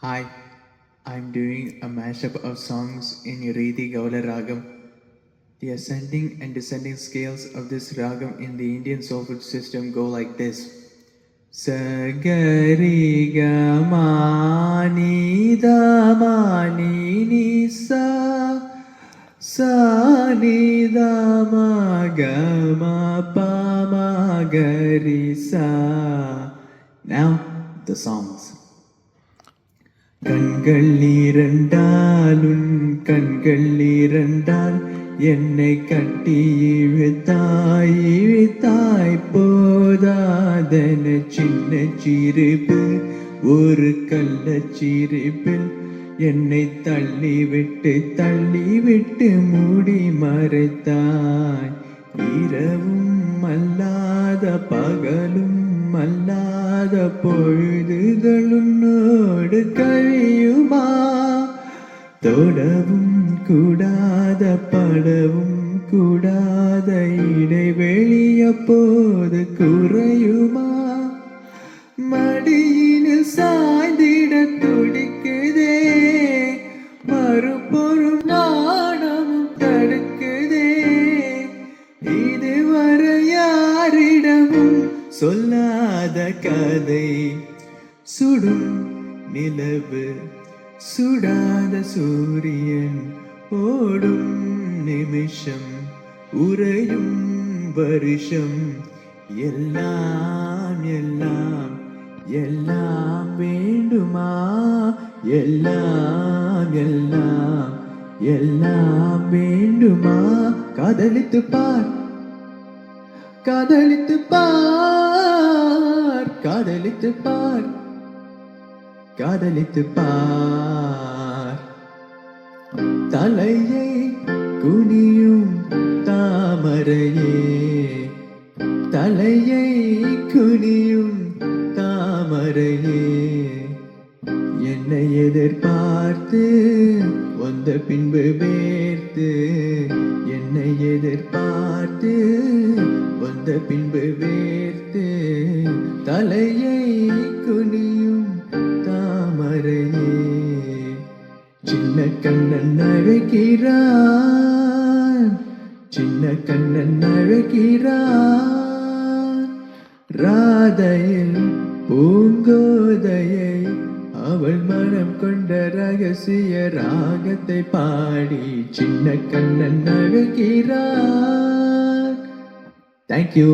Hi, I'm doing a mashup of songs in Riti Gaula Ragam. The ascending and descending scales of this ragam in the Indian soulful system go like this. Sagari ga mani da mani ni sa sa ni da ma ga ma pa ma ga ri sa. Now the songs. கண்கள் இரண்டால் உன் கண்கள் இரண்டால் என்னை கட்டி இழுத்தாய் போதாதென சின்ன சிரிப்பு ஒரு கள்ளச்சிரிப்பில் என்னை தள்ளிவிட்டு மூடி மறைத்தாய். இரவும் அல்லாத பகலும் அல்லாத பொழுதுகளுன்னோடு கழியுமா? தொடவும் கூடாத படவும் கூடாத இடைவெளி அப்போது குறையுமா? மடியினில் சாய்ந்திட துடிக்குதே, மறுபொரும் நாணமும் தடுக்குதே. இதுவரை யாரிடமும் சொல்லாத கதை, சுடும் நிலவு சுடாத சூரியன், ஓடும் நிமிஷம் உறையும் வருஷம், எல்லாம் எல்லாம் எல்லாம் வேண்டுமா? எல்லாம் எல்லாம் எல்லாம் வேண்டுமா? காதலித்து பார், காதலித்து பார், காதலித்து பார், காதலித்து பார். தலையை குனியும் தாமரையே, தலையை குனியும் தாமரையே, என்னை எதிர்பார்த்து வந்த பின்பு வேர்த்து, என்னை எதிர்பார்த்து வந்த பின்பு வேர்த்து, தலையை குனியும் தாமரையே. சின்ன கண்ணன் அழைக்கிறான், சின்ன கண்ணன் அழைக்கிறான், ராதையில் பூங்கோதையை அவள் மனம் கொண்ட ரகசிய ராகத்தை பாடி சின்ன கண்ணன் அழைக்கிறான். Thank you.